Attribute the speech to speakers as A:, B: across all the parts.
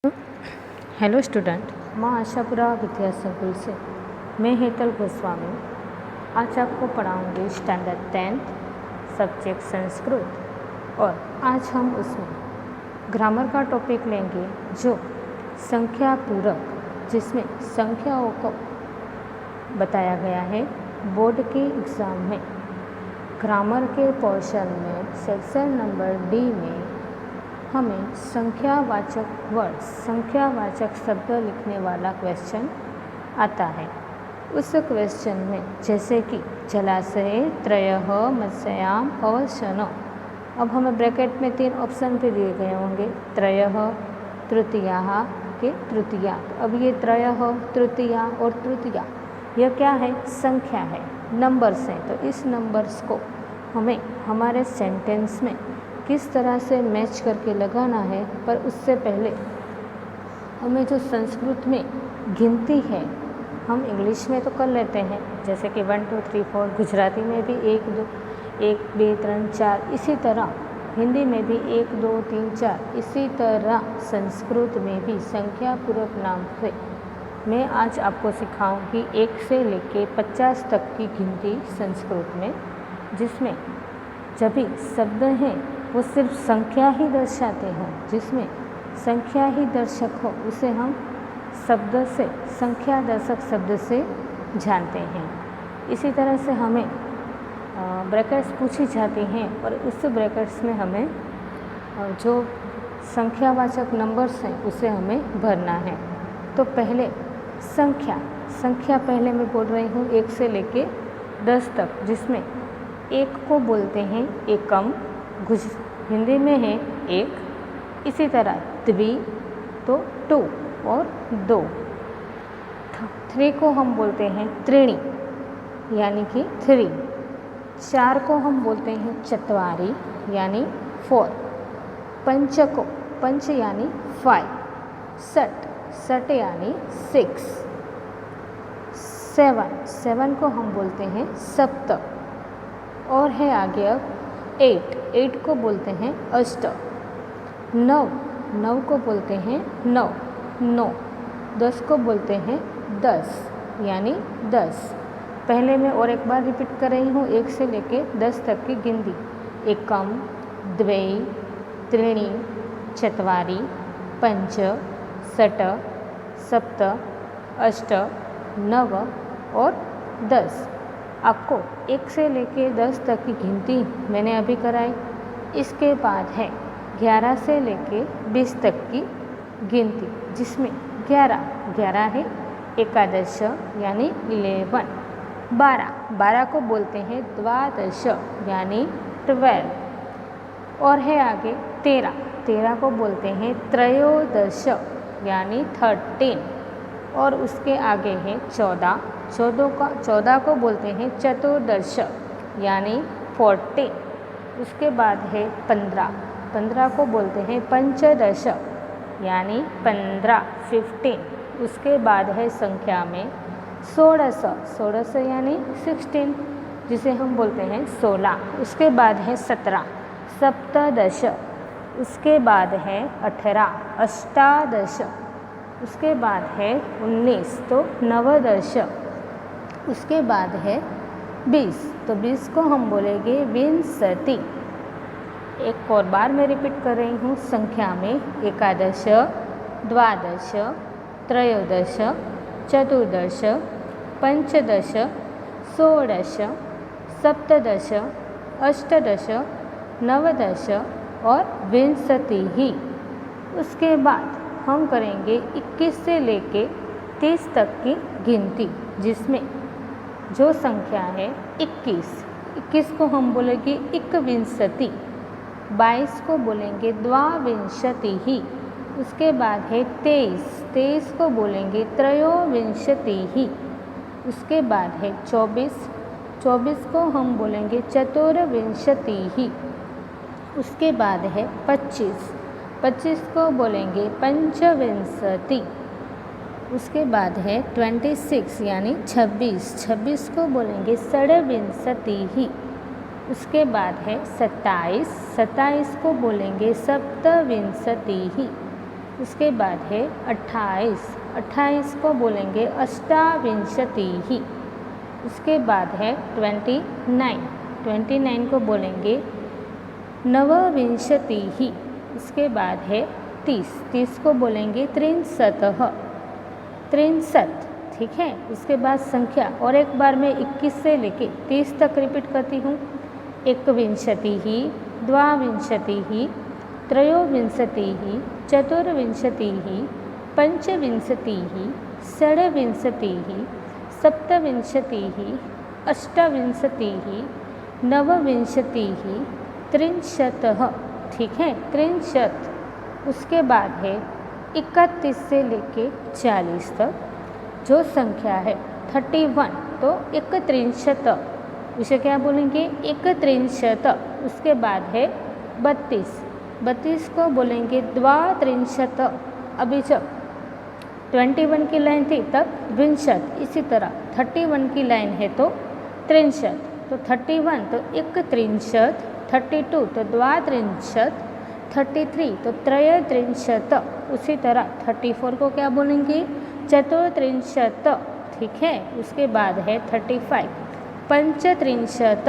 A: Hello student, माँ आशापुरा विद्या संकुल से मैं हेतल गोस्वामी आज आपको पढ़ाऊँगी स्टैंडर्ड 10th सब्जेक्ट संस्कृत। और आज हम उसमें ग्रामर का टॉपिक लेंगे जो संख्या पूरक, जिसमें संख्याओं को बताया गया है। बोर्ड के एग्ज़ाम में ग्रामर के पोर्शन में सेक्शन नंबर डी में हमें संख्यावाचक वर्ड, संख्यावाचक शब्द लिखने वाला क्वेश्चन आता है। उस क्वेश्चन में जैसे कि जलाशय, त्रयः, मत्स्याम, अवश्यनो। अब हमें ब्रैकेट में 3 ऑप्शन पे दिए गए होंगे, त्रयः, तृतीयाः के तृतीया। अब ये त्रयः, तृतीया और तृतीया यह क्या है? संख्या है, नंबर्स हैं। तो इस नंबर्स को हमें हमारे सेंटेंस में किस तरह से मैच करके लगाना है, पर उससे पहले हमें जो संस्कृत में गिनती है, हम इंग्लिश में तो कर लेते हैं जैसे कि 1 2 3 4, गुजराती में भी 1 2 3 4, इसी तरह हिंदी में भी 1 2 3 4, इसी तरह संस्कृत में भी संख्या पूरक नाम से मैं आज आपको सिखाऊंगी 1 से लेके 50 तक की गिनती संस्कृत में, जिसमें जब भी शब्द हैं वो सिर्फ संख्या ही दर्शाते हों, जिसमें संख्या ही दर्शक हो, उसे हम शब्द से, संख्या दर्शक शब्द से जानते हैं। इसी तरह से हमें ब्रैकेट्स पूछी जाती हैं और उस ब्रैकेट्स में हमें जो संख्यावाचक नंबर्स हैं उसे हमें भरना है। तो पहले संख्या पहले मैं बोल रही हूँ 1 से लेके 10 तक, जिसमें 1 को बोलते हैं एकम, हिंदी में है 1। इसी तरह द्वि तो 2 और 2। 3 को हम बोलते हैं त्रीणि यानी कि 3। 4 को हम बोलते हैं चत्वारि यानी 4। पंच यानी 5। सट यानी 6। 7 को हम बोलते हैं सप्त। और है आगे अब 8 को बोलते हैं अष्ट। 9 को बोलते हैं 9। 10 को बोलते हैं 10 यानी 10। पहले मैं और एक बार रिपीट कर रही हूँ 1 से लेके 10 तक की गिनती। एकम, द्वे, त्रीणि, चत्वारि, पंच, षट्, सप्त, अष्ट, नव और 10। आपको 1 से लेके 10 तक की गिनती मैंने अभी कराई। इसके बाद है 11 से लेके 20 तक की गिनती, जिसमें 11 है एकादश यानी 11। 12 को बोलते हैं द्वादश यानी 12। और है आगे 13 को बोलते हैं त्रयोदश यानी 13। और उसके आगे है 14 को बोलते हैं चतुर्दश यानी 14। उसके बाद है 15 को बोलते हैं पंचदश यानी 15। उसके बाद है संख्या में 16 यानी 16, जिसे हम बोलते हैं 16। उसके बाद है 17, सप्तदश। उसके बाद है 18, अष्टादश। उसके बाद है 19 तो नवदश। उसके बाद है 20, तो 20 को हम बोलेंगे विंशति। एक और बार मैं रिपीट कर रही हूँ, संख्या में एकादश, द्वादश, त्रयोदश, चतुर्दश, पंचदश, षोडश, सप्तदश, अष्टादश, नवदश और विंशति ही। उसके बाद हम करेंगे 21 से लेके 30 तक की गिनती, जिसमें जो संख्या है 21 को हम बोलेंगे एकविंशति। 22 को बोलेंगे द्वाविंशति ही। उसके बाद है 23 को बोलेंगे त्रयोविंशति ही। उसके बाद है 24 को हम बोलेंगे चतुर्विंशति ही। उसके बाद है 25 को बोलेंगे पंचविंशति। उसके बाद है 26 यानी 26 को बोलेंगे षड्विंशति ही। उसके बाद है 27 को बोलेंगे सप्तविंशति ही। उसके बाद है 28, 28 को बोलेंगे अष्टाविंशतिः। उसके बाद है 29, 29 को बोलेंगे नवविंशतिः। उसके बाद है 30, 30 को बोलेंगे त्रिंशतः, त्रिंशत। ठीक है, उसके बाद संख्या और एक बार मैं 21 से लेके 30 तक रिपीट करती हूँ। एकविंशतिः, द्वाविंशतिः, त्रयोविंशतिः, चतुर्विंशतिः, पंचविंशतिः, षड्विंशतिः, सप्तविंशतिः, अष्टाविंशतिः, नवविंशतिः, त्रिंशतः। ठीक है, त्रिंशत। उसके बाद है 31 से लेके 40 तक जो संख्या है 31, तो एकत्रिंशत, उसे क्या बोलेंगे एकत्रिंशत। उसके बाद है 32, 32 को बोलेंगे द्वात्रिंशत। अभी जब 21 की लाइन थी तब विंशत, इसी तरह 31 की लाइन है तो त्रिंशत, तो 31 तो एकत्रिंशत, 32 तो द्वात्रिंशत, 33 तो त्रयत्रिंशत। उसी तरह 34 को क्या बोलेंगे चतुर्त्रिंशत। ठीक है, उसके बाद है 35 पंचत्रिंशत,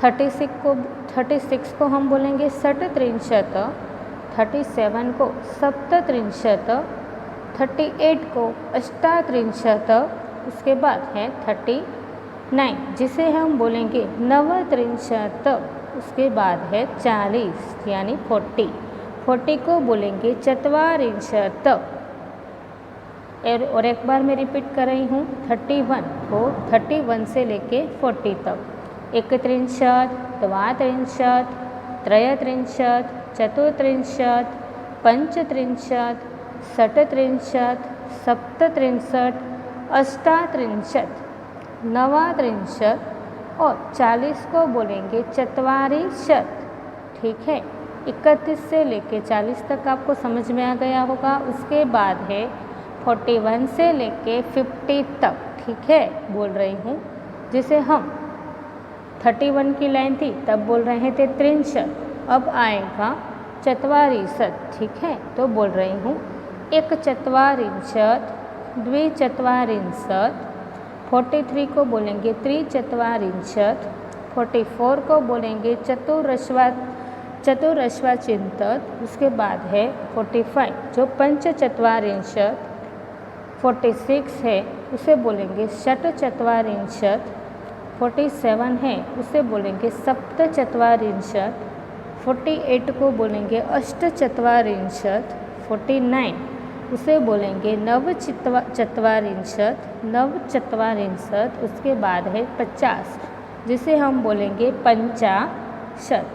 A: 36 को हम बोलेंगे षट्त्रिंशत, 37 को सप्तत्रिंशत, 38 को अष्टात्रिंशत। उसके बाद है 39 जिसे हम बोलेंगे नवत्रिंशत। उसके बाद है 40 यानी 40, 40 को बोलेंगे चत्वारिंशत। और एक बार मैं रिपीट कर रही हूँ 31 को 31 से लेके 40 तक। एकत्रिंशत, द्वात्रिंशत, त्रयत्रिंशत, चतुर्त्रिंशत, पंचत्रिंशत, षट्त्रिंशत, सप्तत्रिंशत, अष्टात्रिंशत, नवात्रिंशत और 40 को बोलेंगे चत्वारिशत। ठीक है, 31 से लेके 40 तक आपको समझ में आ गया होगा। उसके बाद है 41 से लेके 50 तक। ठीक है, बोल रही हूँ, जिसे हम 31 की लाइन थी तब बोल रहे थे त्रिंशत, अब आएगा चत्वारिशत। ठीक है, तो बोल रही हूँ एक चत्वारिंशत, द्विचत्वारिंशत, 43 को बोलेंगे त्रिचत्वारिंशत, 44 को बोलेंगे चतुरश्वाचिंतत। उसके बाद है 45 जो पंचचत्वारिंशत, 46 है उसे बोलेंगे षट्चत्वारिंशत, 47 है उसे बोलेंगे सप्तचत्वारिंशत, 48 को बोलेंगे अष्टचत्वारिंशत, 49 उसे बोलेंगे नवचत्वारिंशत, नवचत्वारिंशत। उसके बाद है 50 जिसे हम बोलेंगे पंचाशत।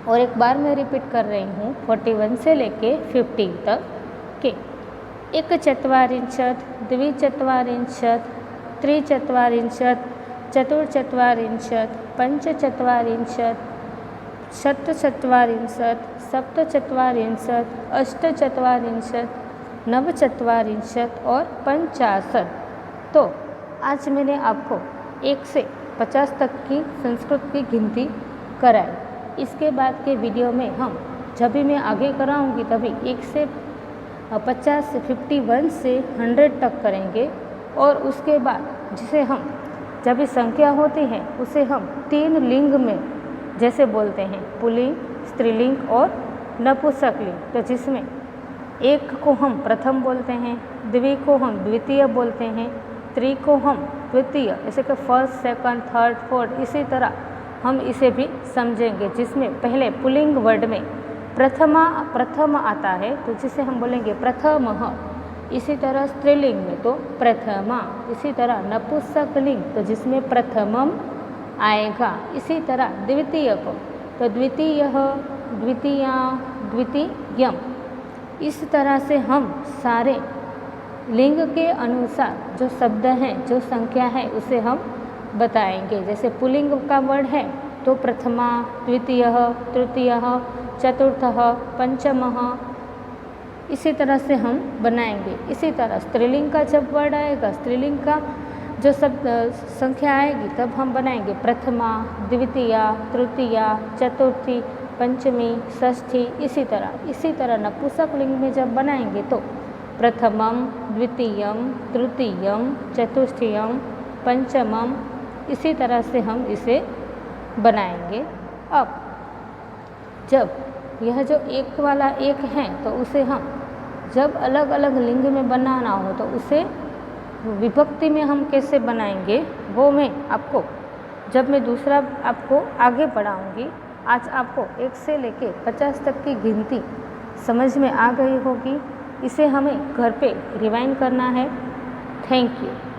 A: और एक बार मैं रिपीट कर रही हूँ 41 से लेके 50 तक के एक चत्वारिंशत, द्विचत्वारिंशत, त्रिचत्वारिंशत, चतुर्चत्वारिंशत, पंचचत्वारिंशत, षट्चत्वारिंशत, सप्तचत्वारिंशत, अष्टचत्वारिंशत, नवचत्वारिंशत और पंचाशत। तो आज मैंने आपको 1 से 50 तक की संस्कृत की गिनती कराई। इसके बाद के वीडियो में हम जब भी मैं आगे कराऊंगी तभी 1 से 50 51 से 100 तक करेंगे। और उसके बाद जिसे हम जब भी संख्या होती है उसे हम 3 लिंग में जैसे बोलते हैं, पुल्लिंग, स्त्रीलिंग और नपुंसकलिंग। तो जिसमें एक को हम प्रथम बोलते हैं, द्वि को हम द्वितीय बोलते हैं, त्रि को हम द्वितीय, ऐसे कि फर्स्ट, सेकंड, थर्ड, फोर्थ। इसी तरह हम इसे भी समझेंगे, जिसमें पहले पुल्लिंग वर्ड में प्रथम आता है तो जिसे हम बोलेंगे प्रथमः। इसी तरह स्त्रीलिंग में तो प्रथमा। इसी तरह नपुंसकलिंग तो जिसमें प्रथमम आएगा। इसी तरह द्वितीय को तो द्वितीयः, द्वितीया, द्वितीयम। इस तरह से हम सारे लिंग के अनुसार जो शब्द हैं, जो संख्या है, उसे हम बताएंगे। जैसे पुल्लिंग का वर्ड है तो प्रथमा, द्वितीयः, तृतीयः, चतुर्थः, पंचमः। इसी तरह से हम बनाएंगे। इसी तरह स्त्रीलिंग का जब वर्ड आएगा, स्त्रीलिंग का जो शब्द संख्या आएगी तब हम बनाएंगे प्रथमा, द्वितीया, तृतीया, चतुर्थी, पंचमी, षष्ठी, इसी तरह नपुंसक लिंग में जब बनाएंगे तो प्रथमम, द्वितीयम, तृतीयम, चतुष्टयम, पंचमम, इसी तरह से हम इसे बनाएंगे। अब जब यह जो एक वाला एक है तो उसे हम जब अलग अलग लिंग में बनाना हो तो उसे विभक्ति में हम कैसे बनाएंगे वो मैं आपको जब मैं दूसरा आपको आगे पढ़ाऊँगी। आज आपको 1 से लेके 50 तक की गिनती समझ में आ गई होगी। इसे हमें घर पे रिवाइंड करना है। Thank you.